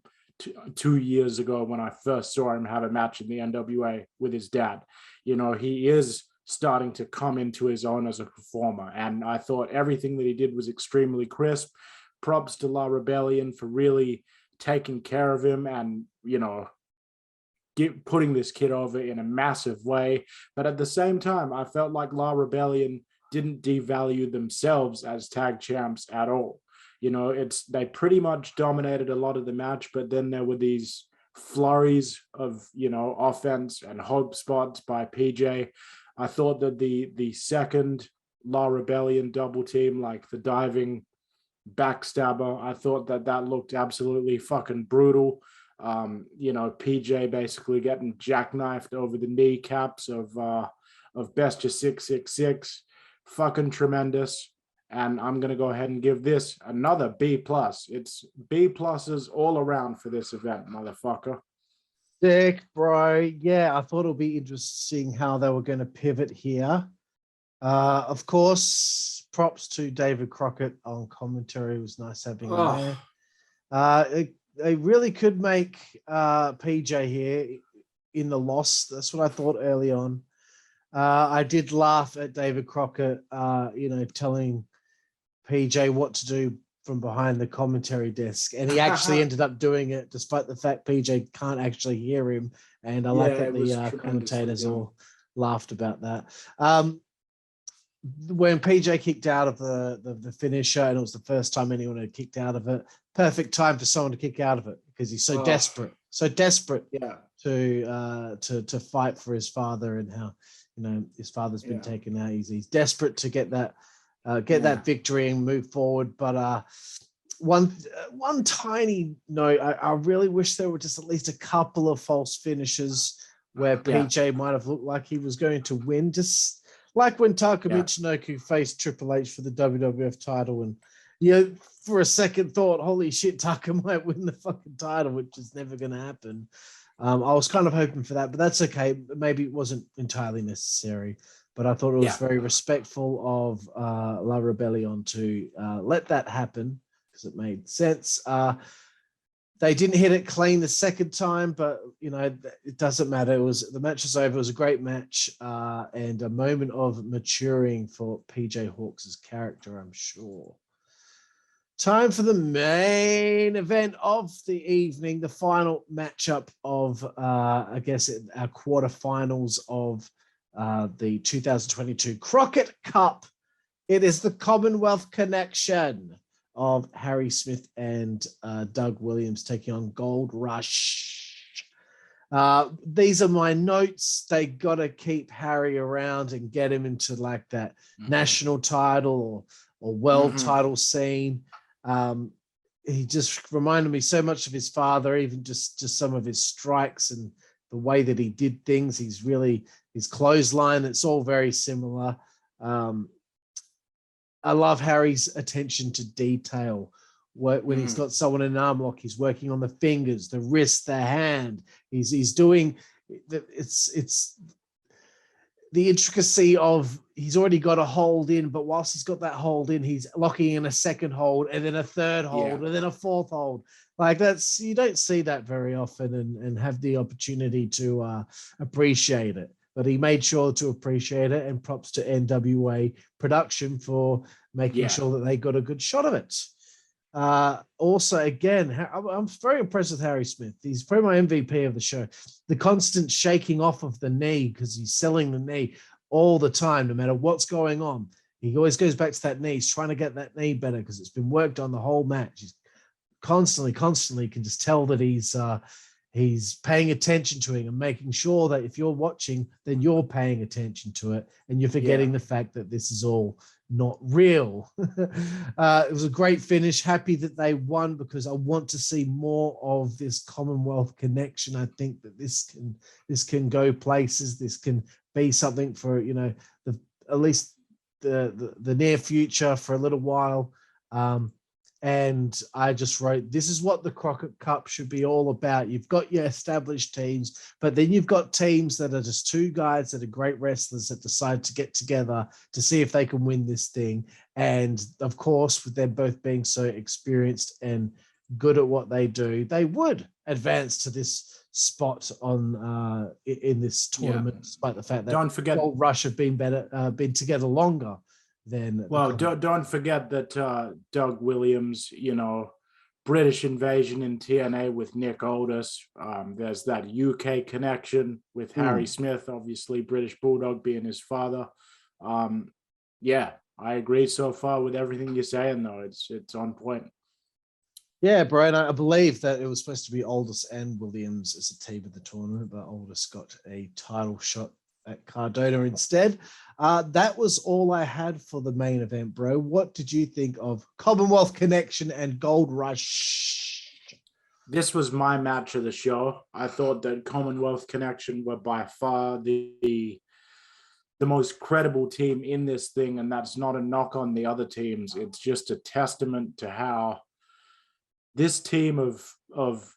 2 years ago, when I first saw him have a match in the NWA with his dad. You know, he is starting to come into his own as a performer. And I thought everything that he did was extremely crisp. Props to La Rebellion for really taking care of him and, you know, putting this kid over in a massive way. But at the same time, I felt like La Rebellion didn't devalue themselves as tag champs at all. You know, they pretty much dominated a lot of the match, but then there were these flurries of, you know, offense and hope spots by PJ. I thought that the second La Rebellion double team, like the diving backstabber, I thought that looked absolutely fucking brutal. You know, PJ basically getting jackknifed over the kneecaps of Bestia 666, fucking tremendous. And I'm gonna go ahead and give this another B+. It's B pluses all around for this event, motherfucker. Sick, bro. Yeah, I thought it'll be interesting how they were going to pivot here. Of course, props to David Crockett on commentary. It was nice having him there. They really could make PJ here in the loss. That's what I thought early on. I did laugh at David Crockett, you know, telling PJ what to do from behind the commentary desk, and he actually ended up doing it despite the fact PJ can't actually hear him. And I like that the commentators all laughed about that. When PJ kicked out of the finisher, and it was the first time anyone had kicked out of it, perfect time for someone to kick out of it because he's so desperate to fight for his father, and how, you know, his father's been taken out. He's desperate to get that victory and move forward. But one tiny note, I really wish there were just at least a couple of false finishes where PJ might have looked like he was going to win, just like when Taka Michinoku faced Triple H for the WWF title, and, you know, for a second thought, holy shit, Taka might win the fucking title, which is never going to happen. I was kind of hoping for that, but that's okay. Maybe it wasn't entirely necessary, but I thought it was very respectful of La Rebellion to let that happen, because it made sense. They didn't hit it clean the second time, but, you know, it doesn't matter. The match was over. It was a great match, and a moment of maturing for PJ Hawx's character, I'm sure. Time for the main event of the evening, the final matchup of, I guess, our quarterfinals of the 2022 Crockett Cup. It is the Commonwealth connection of Harry Smith and Doug Williams taking on Gold Rushhh. These are my notes. They got to keep Harry around and get him into like that national title or world title scene. He just reminded me so much of his father, even just some of his strikes and the way that he did things. His clothesline, it's all very similar. I love Harry's attention to detail. When he's got someone in an arm lock, he's working on the fingers, the wrist, the hand. He's doing it's the intricacy of, he's already got a hold in, but whilst he's got that hold in, he's locking in a second hold and then a third hold and then a fourth hold. Like, that's, you don't see that very often and have the opportunity to appreciate it. But he made sure to appreciate it, and props to NWA production for making sure that they got a good shot of it. Also, again, I'm very impressed with Harry Smith. He's probably my MVP of the show. The constant shaking off of the knee, because he's selling the knee all the time, no matter what's going on. He always goes back to that knee. He's trying to get that knee better because it's been worked on the whole match. He's constantly can just tell that he's paying attention to it and making sure that if you're watching, then you're paying attention to it and you're forgetting the fact that this is all not real. It was a great finish. Happy that they won, because I want to see more of this Commonwealth connection. I think that this can go places. This can be something for, you know, at least the near future, for a little while. And I just wrote, this is what the Crockett Cup should be all about. You've got your established teams, but then you've got teams that are just two guys that are great wrestlers that decide to get together to see if they can win this thing. And of course, with them both being so experienced and good at what they do, they would advance to this spot on in this tournament, despite the fact that don't forget Rushhh have been together longer. Don't forget that Doug Williams, you know, British invasion in TNA with Nick Aldis. There's that UK connection with Harry Smith, obviously British Bulldog being his father. Yeah, I agree so far with everything you're saying, though. It's on point. Yeah, Brian, I believe that it was supposed to be Aldous and Williams as a team of the tournament, but Aldous got a title shot at Cardona instead. That was all I had for the main event, bro. What did you think of Commonwealth Connection and Gold Rush? This was my match of the show. I thought that Commonwealth Connection were by far the most credible team in this thing, and that's not a knock on the other teams. It's just a testament to how this team of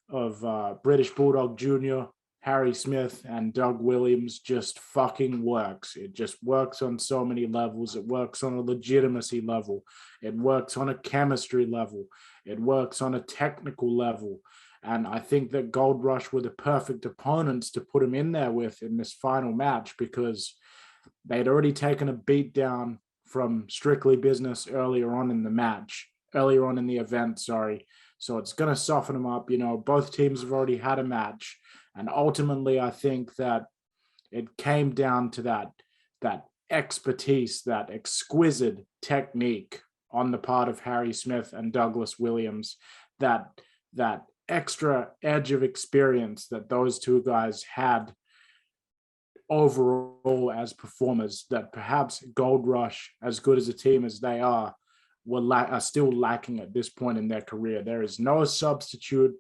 British Bulldog Jr., Harry Smith, and Doug Williams just fucking works. It just works on so many levels. It works on a legitimacy level. It works on a chemistry level. It works on a technical level. And I think that Gold Rush were the perfect opponents to put him in there with in this final match, because they'd already taken a beat down from Strictly Business earlier on in the event, sorry. So it's going to soften them up. You know, both teams have already had a match. And ultimately, I think that it came down to that expertise, that exquisite technique on the part of Harry Smith and Douglas Williams, that extra edge of experience that those two guys had overall as performers, that perhaps Gold Rush, as good as a team as they are still lacking at this point in their career. There is no substitute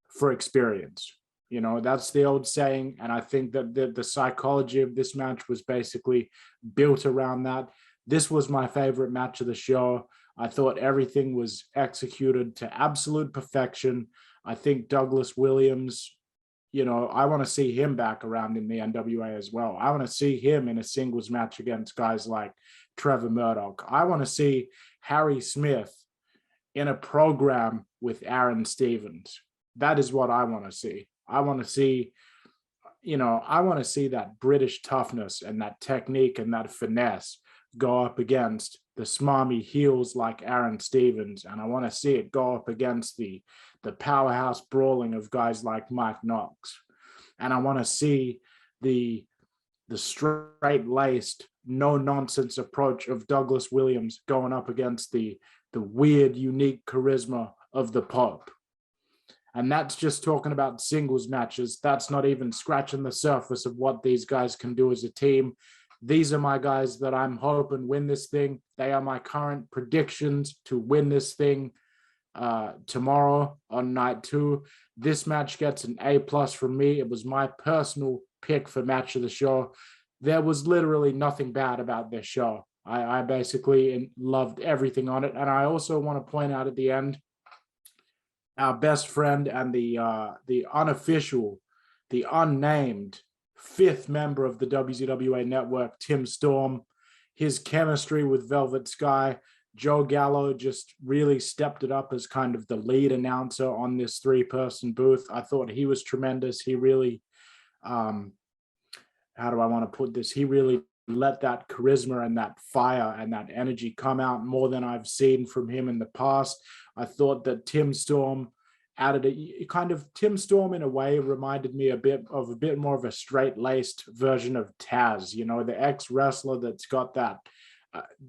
for experience. You know, that's the old saying. And I think that the psychology of this match was basically built around that. This was my favorite match of the show. I thought everything was executed to absolute perfection. I think Douglas Williams, you know, I want to see him back around in the NWA as well. I want to see him in a singles match against guys like Trevor Murdoch. I want to see Harry Smith in a program with Aron Stevens. That is what I want to see. I want to see, you know, I want to see that British toughness and that technique and that finesse go up against the smarmy heels like Aron Stevens. And I want to see it go up against the powerhouse brawling of guys like Mike Knox. And I want to see the straight-laced, no-nonsense approach of Douglas Williams going up against the weird, unique charisma of the Pope. And that's just talking about singles matches. That's not even scratching the surface of what these guys can do as a team. These are my guys that I'm hoping win this thing. They are my current predictions to win this thing tomorrow on night 2. This match gets an A+ from me. It was my personal pick for match of the show. There was literally nothing bad about this show. I basically loved everything on it. And I also want to point out at the end, our best friend and the unofficial, the unnamed 5th member of the WZWA network, Tim Storm, his chemistry with Velvet Sky. Joe Gallo just really stepped it up as kind of the lead announcer on this 3-person booth. I thought he was tremendous. He really, how do I want to put this? He really let that charisma and that fire and that energy come out more than I've seen from him in the past. I thought that Tim Storm added Tim Storm in a way reminded me a bit more of a straight-laced version of Taz, you know, the ex-wrestler that's got that,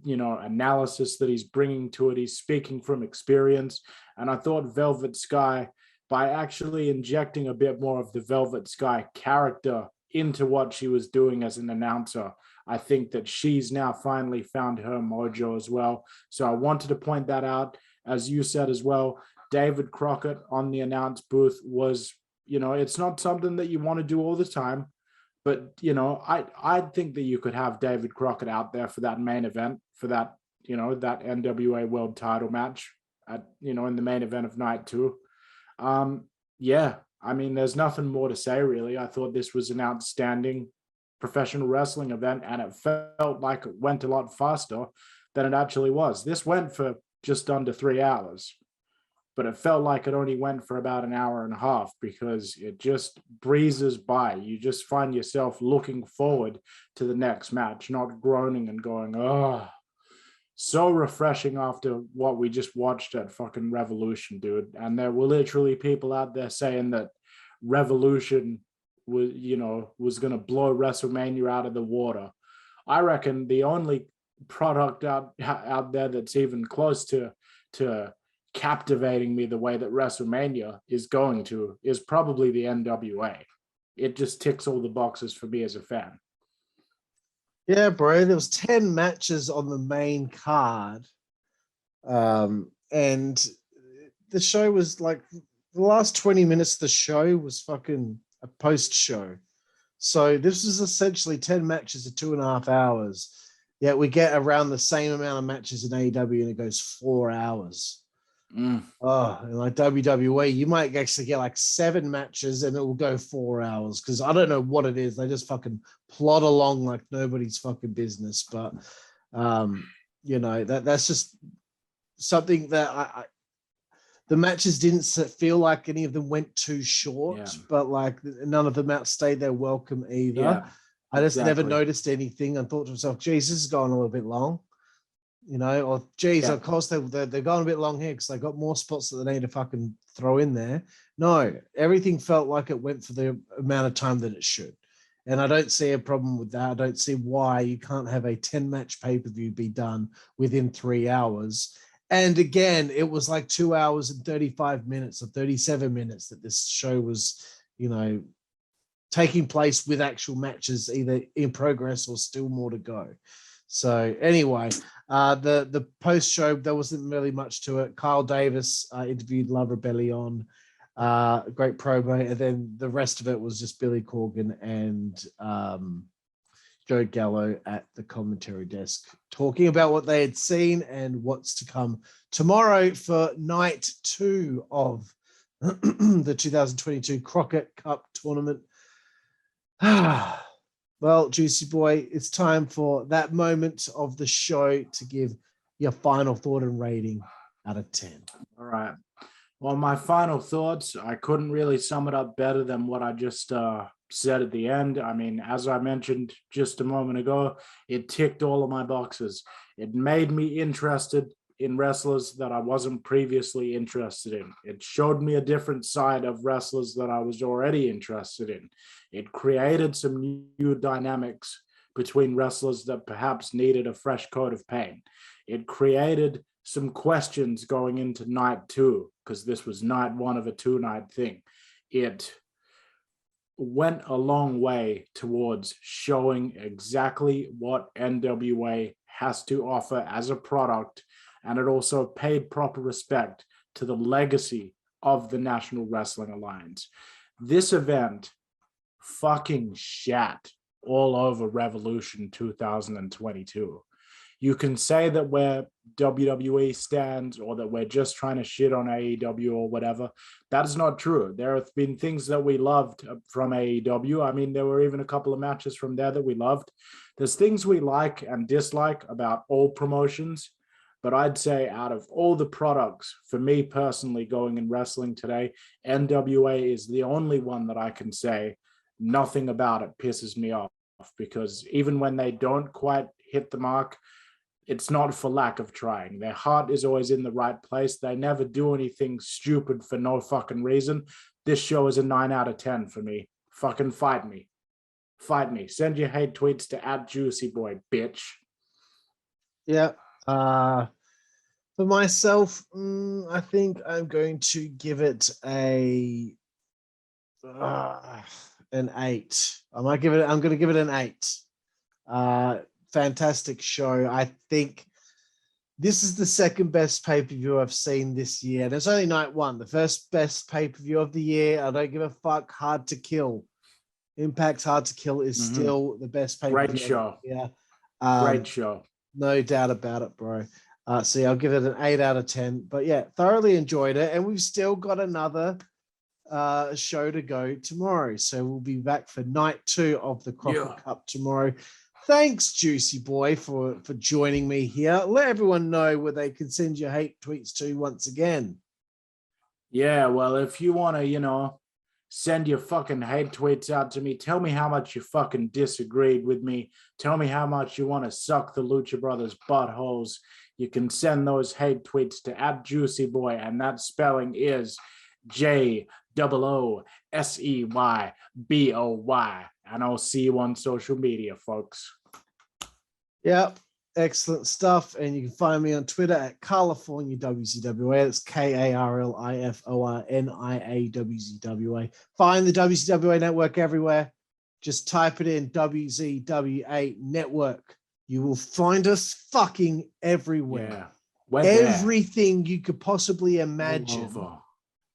you know, analysis that he's bringing to it. He's speaking from experience. And I thought Velvet Sky, by actually injecting a bit more of the Velvet Sky character into what she was doing as an announcer, I think that she's now finally found her mojo as well. So I wanted to point that out. As you said as well, David Crockett on the announce booth was, you know, it's not something that you want to do all the time, but, you know, I think that you could have David Crockett out there for that main event, for that, you know, that NWA world title match at, you know, in the main event of night 2. Yeah, I mean, there's nothing more to say, really. I thought this was an outstanding professional wrestling event, and it felt like it went a lot faster than it actually was. This went for just under 3 hours, but it felt like it only went for about an hour and a half because it just breezes by. You just find yourself looking forward to the next match, not groaning and going, oh, so refreshing after what we just watched at fucking Revolution, dude. And there were literally people out there saying that Revolution was going to blow WrestleMania out of the water. I reckon the only product out there that's even close to captivating me the way that WrestleMania is going to is probably the NWA. It just ticks all the boxes for me as a fan. Yeah, bro. There was 10 matches on the main card. And the show was like the last 20 minutes of the show was fucking a post show. So this is essentially 10 matches of 2.5 hours. Yet we get around the same amount of matches in AEW and it goes 4 hours. Oh, and like WWE, you might actually get like 7 matches and it will go 4 hours because I don't know what it is. They just fucking plod along like nobody's fucking business. But you know, that's just something that the matches didn't feel like any of them went too short, but like none of them outstayed their welcome either. Yeah, I just never noticed anything and thought to myself, geez, this is going a little bit long. You know, or geez, of course they're going a bit long here because they got more spots that they need to fucking throw in there. No, everything felt like it went for the amount of time that it should. And I don't see a problem with that. I don't see why you can't have a 10-match pay-per-view be done within 3 hours. And again, it was like 2 hours and 35 minutes or 37 minutes that this show was, you know, taking place with actual matches either in progress or still more to go. So anyway, the post show, there wasn't really much to it. Kyle Davis interviewed La Rebelión, great promo, and then the rest of it was just Billy Corgan and Joe Gallo at the commentary desk talking about what they had seen and what's to come tomorrow for night 2 of the 2022 Crockett Cup tournament. Well, Juicy Boy, it's time for that moment of the show to give your final thought and rating out of 10. All right. Well, my final thoughts, I couldn't really sum it up better than what I just said at the end. I mean, as I mentioned just a moment ago, it ticked all of my boxes. It made me interested in wrestlers that I wasn't previously interested in. It showed me a different side of wrestlers that I was already interested in. It created some new dynamics between wrestlers that perhaps needed a fresh coat of paint. It created some questions going into night 2, because this was night 1 of a 2-night thing. It went a long way towards showing exactly what NWA has to offer as a product, and it also paid proper respect to the legacy of the National Wrestling Alliance. This event fucking shat all over Revolution 2022. You can say that we're WWE stands or that we're just trying to shit on AEW or whatever. That is not true. There have been things that we loved from AEW. I mean, there were even a couple of matches from there that we loved. There's things we like and dislike about all promotions, but I'd say out of all the products, for me personally going in wrestling today, NWA is the only one that I can say nothing about it pisses me off, because even when they don't quite hit the mark, it's not for lack of trying. Their heart is always in the right place. They never do anything stupid for no fucking reason. This show is a 9 out of 10 for me. Fucking fight me. Fight me. Send your hate tweets to @Jooseyboy, bitch. Yeah. For myself, I think I'm going to give it an 8. I'm going to give it an 8. Fantastic show. I think this is the second best pay-per-view I've seen this year. And it's only night 1. The first best pay-per-view of the year, I don't give a fuck, Hard to Kill. Impact's Hard to Kill is still the best pay-per-view. Great show. Yeah. Great show. No doubt about it, bro. So yeah, I'll give it an 8 out of 10. But yeah, thoroughly enjoyed it. And we've still got another show to go tomorrow. So we'll be back for night 2 of the Crockett Cup tomorrow. Thanks, Juicy Boy, for joining me here. Let everyone know where they can send your hate tweets to once again. Yeah, well, if you want to, send your fucking hate tweets out to me, tell me how much you fucking disagreed with me. Tell me how much you want to suck the Lucha Brothers buttholes. You can send those hate tweets to @JuicyBoy, and that spelling is JOOSEYBOY. And I'll see you on social media, folks. Yep. Excellent stuff. And you can find me on Twitter at Karlifornia WZWA. That's Karlifornia WZWA. Find the WZWA network everywhere. Just type it in WZWA network. You will find us fucking everywhere. Yeah. Everything you could possibly imagine.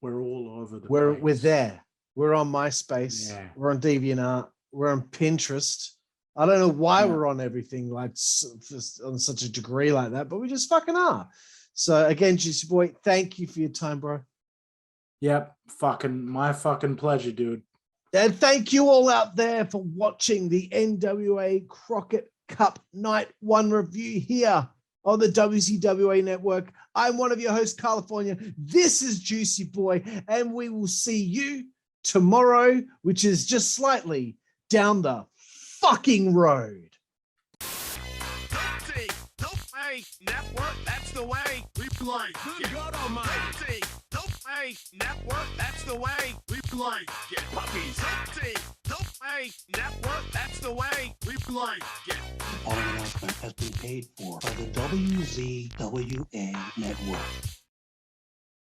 We're all over the We're place. there. We're on MySpace. Yeah. We're on DeviantArt. We're on Pinterest. I don't know why we're on everything like on such a degree like that, but we just fucking are. So again, Juicy Boy, thank you for your time, bro. Yep. My fucking pleasure, dude. And thank you all out there for watching the NWA Crockett Cup Night 1 review here on the WZWA network. I'm one of your hosts, Karlifornia. This is Juicy Boy, and we will see you tomorrow, which is just slightly down the fucking road. Network, that's the way we play. Good God Almighty. Network, that's the way we play. Get puppies. Network, that's the way we play. Get. The following announcement has been paid for by the WZWA network.